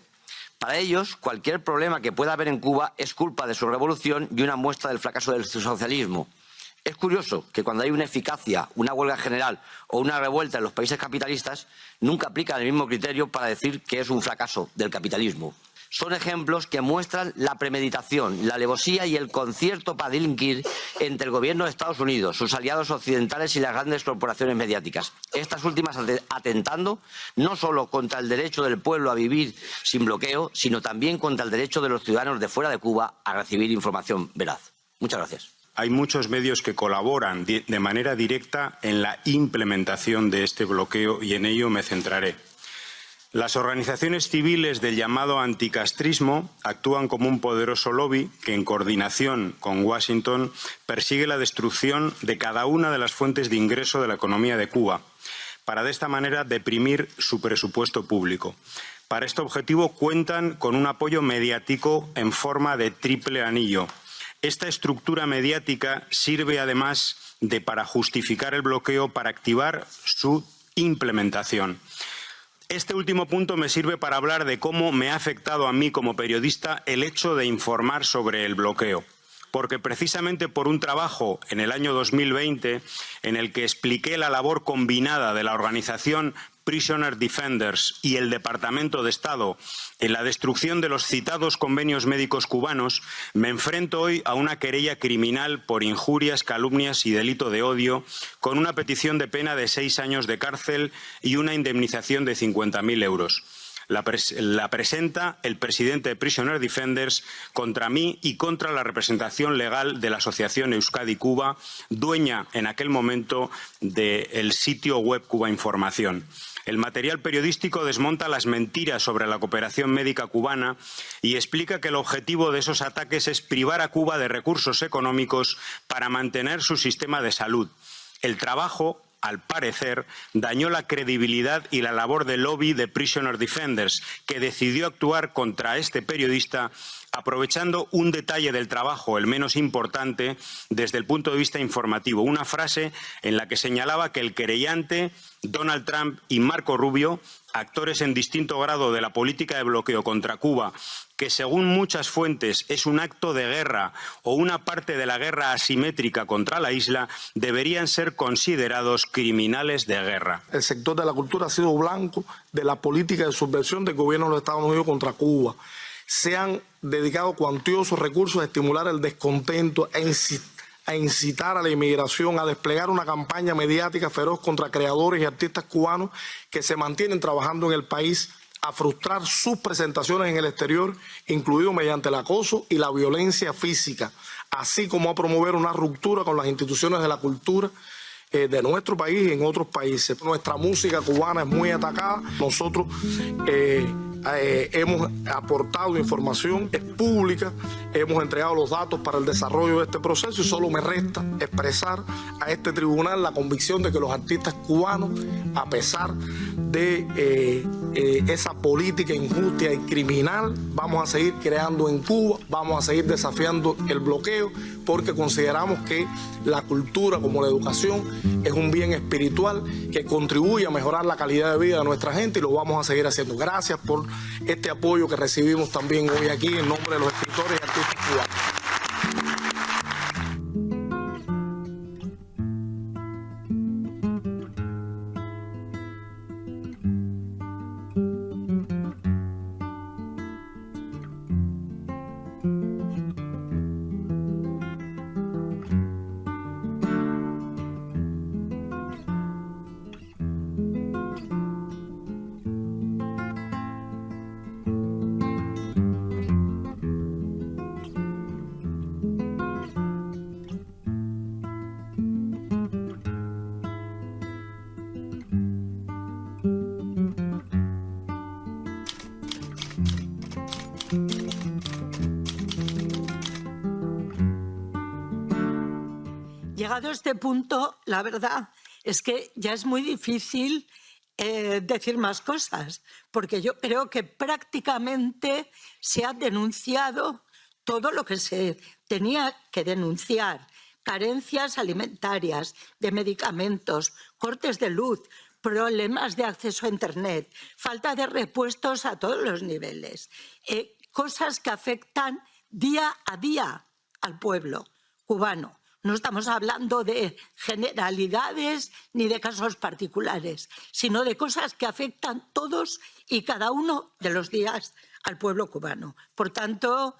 Para ellos, cualquier problema que pueda haber en Cuba es culpa de su revolución y una muestra del fracaso del socialismo. Es curioso que cuando hay una eficacia, una huelga general o una revuelta en los países capitalistas, nunca aplican el mismo criterio para decir que es un fracaso del capitalismo. Son ejemplos que muestran la premeditación, la alevosía y el concierto para delinquir entre el gobierno de Estados Unidos, sus aliados occidentales y las grandes corporaciones mediáticas. Estas últimas atentando no solo contra el derecho del pueblo a vivir sin bloqueo, sino también contra el derecho de los ciudadanos de fuera de Cuba a recibir información veraz. Muchas gracias. Hay muchos medios que colaboran de manera directa en la implementación de este bloqueo y en ello me centraré. Las organizaciones civiles del llamado anticastrismo actúan como un poderoso lobby que, en coordinación con Washington, persigue la destrucción de cada una de las fuentes de ingreso de la economía de Cuba, para de esta manera deprimir su presupuesto público. Para este objetivo cuentan con un apoyo mediático en forma de triple anillo. Esta estructura mediática sirve además para justificar el bloqueo para activar su implementación. Este último punto me sirve para hablar de cómo me ha afectado a mí como periodista el hecho de informar sobre el bloqueo. Porque precisamente por un trabajo en el año 2020 en el que expliqué la labor combinada de la organización Prisoner Defenders y el Departamento de Estado en la destrucción de los citados convenios médicos cubanos, me enfrento hoy a una querella criminal por injurias, calumnias y delito de odio, con una petición de pena de 6 años de cárcel y una indemnización de 50.000 euros. La presenta el presidente de Prisoner Defenders contra mí y contra la representación legal de la Asociación Euskadi Cuba, dueña en aquel momento del sitio web Cuba Información. El material periodístico desmonta las mentiras sobre la cooperación médica cubana y explica que el objetivo de esos ataques es privar a Cuba de recursos económicos para mantener su sistema de salud. El trabajo, al parecer, dañó la credibilidad y la labor del lobby de Prisoner Defenders, que decidió actuar contra este periodista aprovechando un detalle del trabajo, el menos importante, desde el punto de vista informativo. Una frase en la que señalaba que el querellante, Donald Trump y Marco Rubio, actores en distinto grado de la política de bloqueo contra Cuba, que según muchas fuentes es un acto de guerra o una parte de la guerra asimétrica contra la isla, deberían ser considerados criminales de guerra. El sector de la cultura ha sido blanco de la política de subversión del gobierno de los Estados Unidos contra Cuba. Se han dedicado cuantiosos recursos a estimular el descontento, a incitar a la inmigración, a desplegar una campaña mediática feroz contra creadores y artistas cubanos que se mantienen trabajando en el país, a frustrar sus presentaciones en el exterior, incluido mediante el acoso y la violencia física, así como a promover una ruptura con las instituciones de la cultura de nuestro país y en otros países. Nuestra música cubana es muy atacada. Nosotros hemos aportado información, es pública, hemos entregado los datos para el desarrollo de este proceso y solo me resta expresar a este tribunal la convicción de que los artistas cubanos, a pesar de esa política injusta y criminal, vamos a seguir creando en Cuba, vamos a seguir desafiando el bloqueo, porque consideramos que la cultura, como la educación, es un bien espiritual que contribuye a mejorar la calidad de vida de nuestra gente y lo vamos a seguir haciendo. Gracias por este apoyo que recibimos también hoy aquí en nombre de los escritores y artistas cubanos. Llegado a este punto, la verdad es que ya es muy difícil decir más cosas, porque yo creo que prácticamente se ha denunciado todo lo que se tenía que denunciar. Carencias alimentarias, de medicamentos, cortes de luz, problemas de acceso a Internet, falta de repuestos a todos los niveles, cosas que afectan día a día al pueblo cubano. No estamos hablando de generalidades ni de casos particulares, sino de cosas que afectan todos y cada uno de los días al pueblo cubano. Por tanto,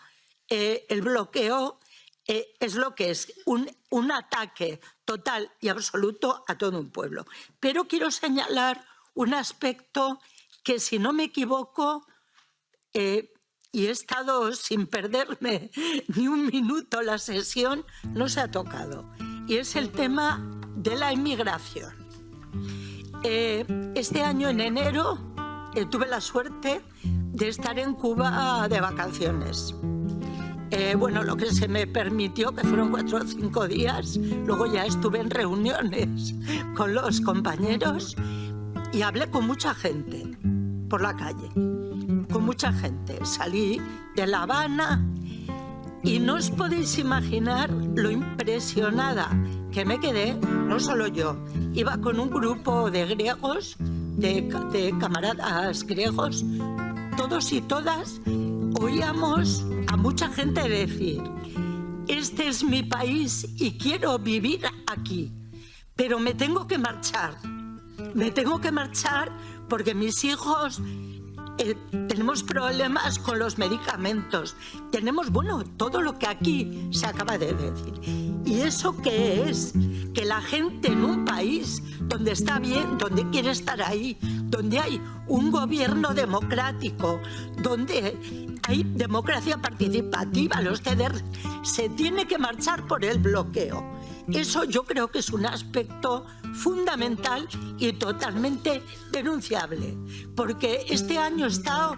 el bloqueo es lo que es, un ataque total y absoluto a todo un pueblo. Pero quiero señalar un aspecto que, si no me equivoco, y he estado sin perderme ni un minuto la sesión, no se ha tocado. Y es el tema de la inmigración. Este año, en enero, tuve la suerte de estar en Cuba de vacaciones. Bueno, lo que se me permitió, que fueron 4 o 5 días, luego ya estuve en reuniones con los compañeros y hablé con mucha gente por la calle. Con mucha gente. Salí de La Habana y no os podéis imaginar lo impresionada que me quedé, no solo yo. Iba con un grupo de griegos, de camaradas griegos, todos y todas oíamos a mucha gente decir: este es mi país y quiero vivir aquí, pero me tengo que marchar. Me tengo que marchar porque mis hijos... tenemos problemas con los medicamentos, tenemos, bueno, todo lo que aquí se acaba de decir. ¿Y eso qué es? Que la gente en un país donde está bien, donde quiere estar ahí, donde hay un gobierno democrático, donde hay democracia participativa, los CDR, se tiene que marchar por el bloqueo. Eso yo creo que es un aspecto fundamental y totalmente denunciable, porque este año he estado,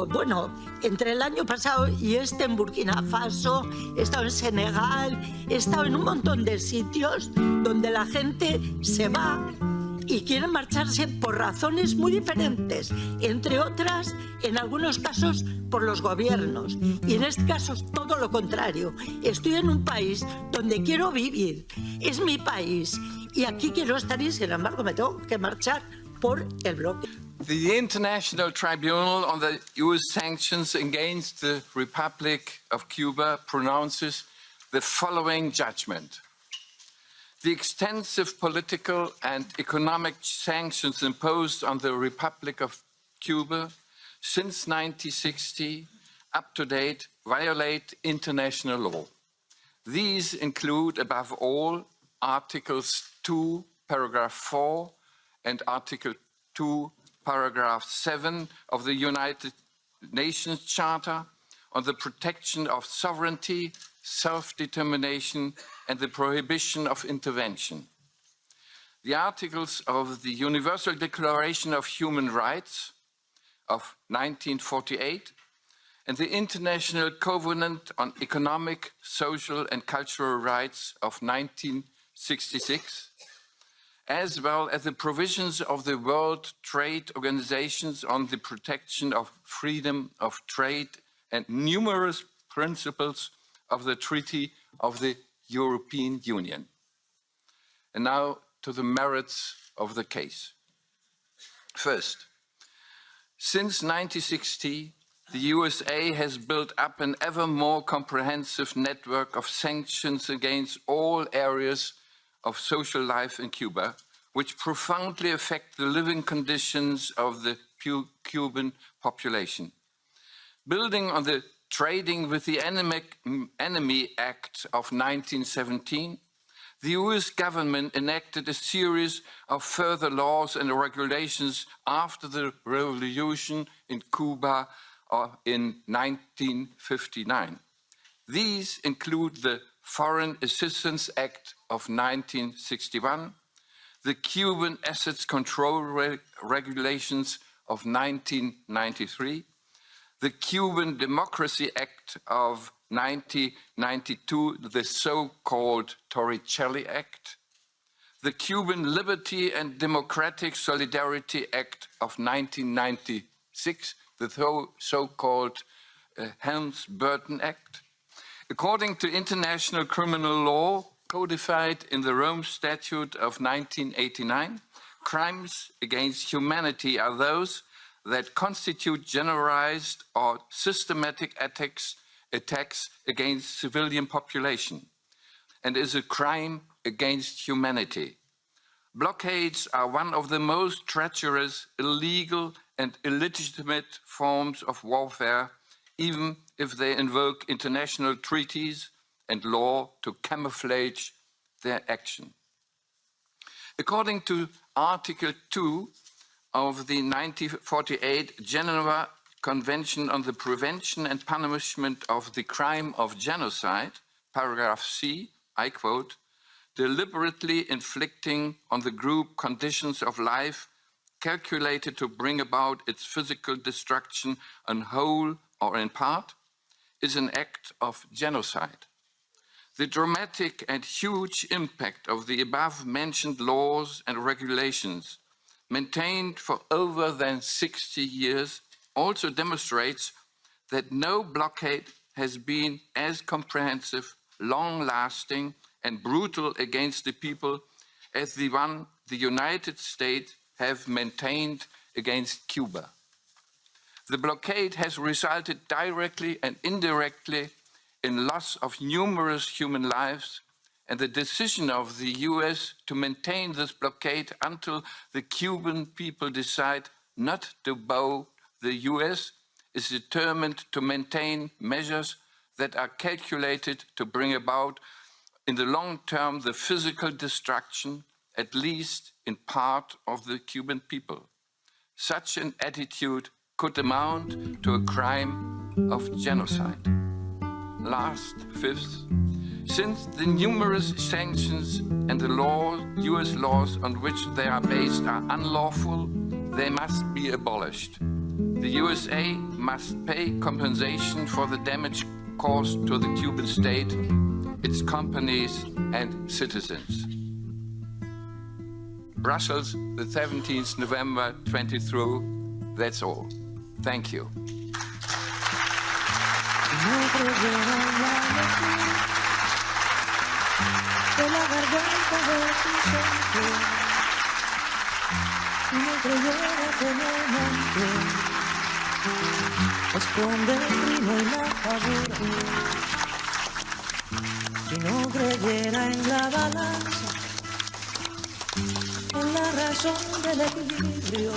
bueno, entre el año pasado y este, en Burkina Faso, he estado en Senegal, he estado en un montón de sitios donde la gente se va y quiere marcharse por razones muy diferentes, entre otras, en algunos casos, por los gobiernos. Y en este caso es todo lo contrario. Estoy en un país donde quiero vivir, es mi país, y aquí quiero estar y, sin embargo, me tengo que marchar por el bloqueo. The International Tribunal on the US sanctions against the Republic of Cuba pronounces the following judgment. The extensive political and economic sanctions imposed on the Republic of Cuba since 1960 up to date violate international law. These include, above all, Articles 2, Paragraph 4 and Article 2, Paragraph 7 of the United Nations Charter on the protection of sovereignty, self-determination and the prohibition of intervention. The articles of the Universal Declaration of Human Rights, of 1948 and the International Covenant on Economic, Social and Cultural Rights of 1966, as well as the provisions of the World Trade Organization on the protection of freedom of trade and numerous principles of the Treaty of the European Union. And now to the merits of the case. First, since 1960, the USA has built up an ever more comprehensive network of sanctions against all areas of social life in Cuba, which profoundly affect the living conditions of the Cuban population. Building on the Trading with the Enemy Act of 1917, the US government enacted a series of further laws and regulations after the revolution in Cuba in 1959. These include the Foreign Assistance Act of 1961, the Cuban Assets Control Regulations of 1993, the Cuban Democracy Act of 1992, the so-called Torricelli Act, the Cuban Liberty and Democratic Solidarity Act of 1996, the so-called Helms-Burton Act. According to international criminal law codified in the Rome Statute of 1989, crimes against humanity are those that constitute generalized or systematic attacks against civilian population and is a crime against humanity. Blockades are one of the most treacherous, illegal and illegitimate forms of warfare, even if they invoke international treaties and law to camouflage their action. According to Article 2 of the 1948 Geneva Convention on the Prevention and Punishment of the Crime of Genocide, paragraph C, I quote, deliberately inflicting on the group conditions of life calculated to bring about its physical destruction in whole or in part, is an act of genocide. The dramatic and huge impact of the above-mentioned laws and regulations, maintained for over than 60 years, also demonstrates that no blockade has been as comprehensive, long-lasting, and brutal against the people as the one the United States have maintained against Cuba. The blockade has resulted directly and indirectly in loss of numerous human lives, and the decision of the US to maintain this blockade until the Cuban people decide not to bow the US is determined to maintain measures that are calculated to bring about in the long term the physical destruction, at least in part, of the Cuban people. Such an attitude could amount to a crime of genocide. Last, fifth, since the numerous sanctions and the US laws on which they are based are unlawful, they must be abolished. The USA must pay compensation for the damage caused to the Cuban state, its companies and citizens. Brussels, the 17th November 23. That's all. Thank you. Esconde el trino y la fagura. Si no creyera en la balanza, en la razón del equilibrio.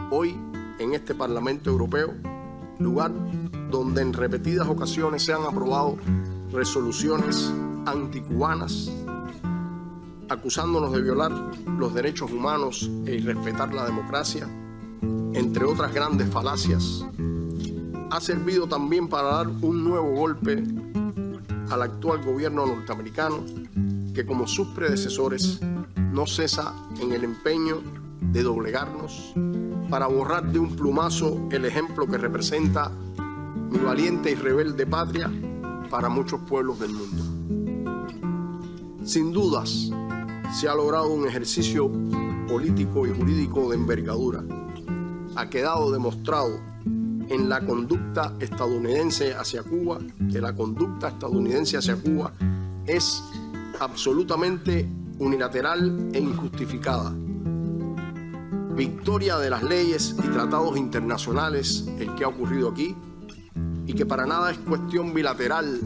Hoy, en este Parlamento Europeo, lugar donde en repetidas ocasiones se han aprobado resoluciones anticubanas, acusándonos de violar los derechos humanos e irrespetar la democracia, entre otras grandes falacias, ha servido también para dar un nuevo golpe al actual gobierno norteamericano, que como sus predecesores no cesa en el empeño de doblegarnos para borrar de un plumazo el ejemplo que representa mi valiente y rebelde patria para muchos pueblos del mundo. Sin dudas, se ha logrado un ejercicio político y jurídico de envergadura. Ha quedado demostrado en la conducta estadounidense hacia Cuba, que la conducta estadounidense hacia Cuba es absolutamente unilateral e injustificada. Victoria de las leyes y tratados internacionales el que ha ocurrido aquí, y que para nada es cuestión bilateral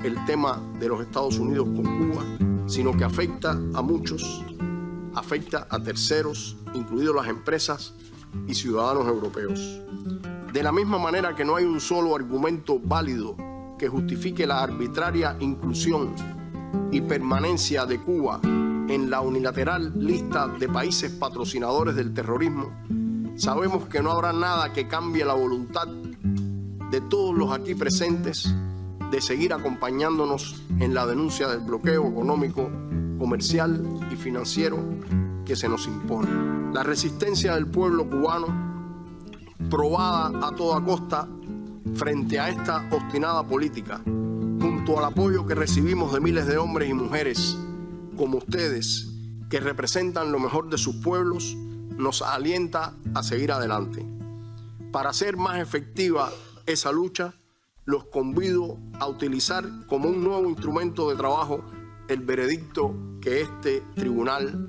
el tema de los Estados Unidos con Cuba, sino que afecta a muchos, afecta a terceros, incluidos las empresas y ciudadanos europeos. De la misma manera que no hay un solo argumento válido que justifique la arbitraria inclusión y permanencia de Cuba en la unilateral lista de países patrocinadores del terrorismo, sabemos que no habrá nada que cambie la voluntad de todos los aquí presentes de seguir acompañándonos en la denuncia del bloqueo económico, comercial y financiero que se nos impone. La resistencia del pueblo cubano, probada a toda costa frente a esta obstinada política, junto al apoyo que recibimos de miles de hombres y mujeres como ustedes, que representan lo mejor de sus pueblos, nos alienta a seguir adelante. Para hacer más efectiva esa lucha, los convido a utilizar como un nuevo instrumento de trabajo el veredicto que este tribunal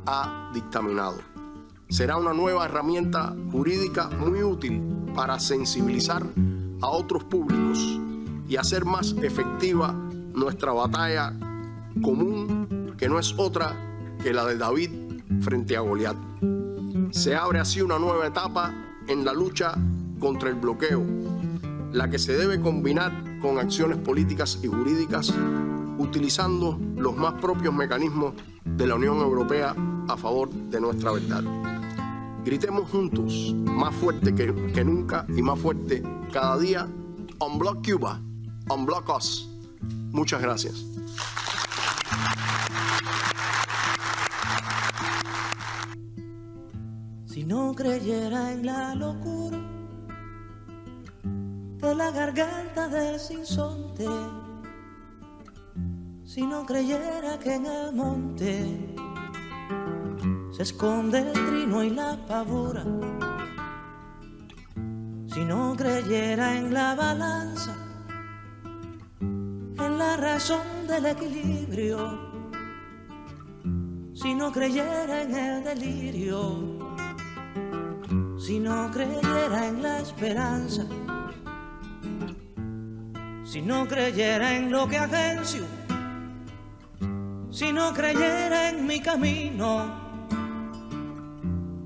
ha dictaminado. Será una nueva herramienta jurídica muy útil para sensibilizar a otros públicos y hacer más efectiva nuestra batalla común, que no es otra que la de David frente a Goliat. Se abre así una nueva etapa en la lucha contra el bloqueo, la que se debe combinar con acciones políticas y jurídicas, utilizando los más propios mecanismos de la Unión Europea a favor de nuestra verdad. Gritemos juntos, más fuerte que nunca y más fuerte cada día: Unblock Cuba, Unblock Us. Muchas gracias. Si no creyera en la locura de la garganta del sinsonte, si no creyera que en el monte se esconde el trino y la pavura, si no creyera en la balanza, en la razón del equilibrio, si no creyera en el delirio, si no creyera en la esperanza, si no creyera en lo que agencio, si no creyera en mi camino,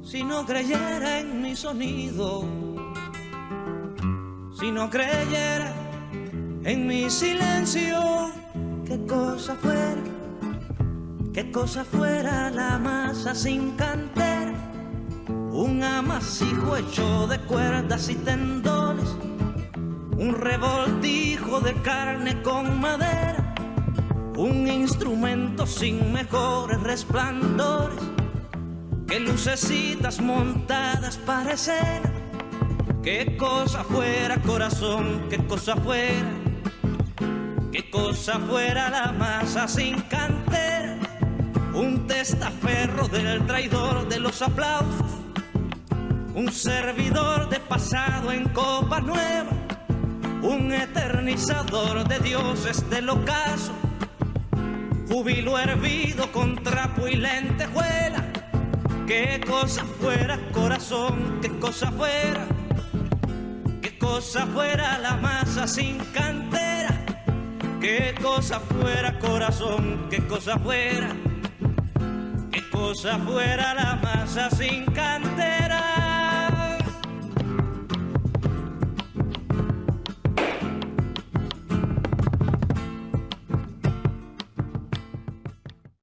si no creyera en mi sonido, si no creyera en mi silencio, qué cosa fuera la masa sin cantera, un amasijo hecho de cuerdas y tendones, un revoltijo de carne con madera, un instrumento sin mejores resplandores que lucecitas montadas para escena. Qué cosa fuera, corazón, qué cosa fuera la masa sin cantera, un testaferro del traidor de los aplausos, un servidor de pasado en copa nueva, un eternizador de dioses del ocaso, júbilo hervido con trapo y lentejuela. Qué cosa fuera, corazón, qué cosa fuera la masa sin cantera, qué cosa fuera, corazón, qué cosa fuera la masa sin cantera.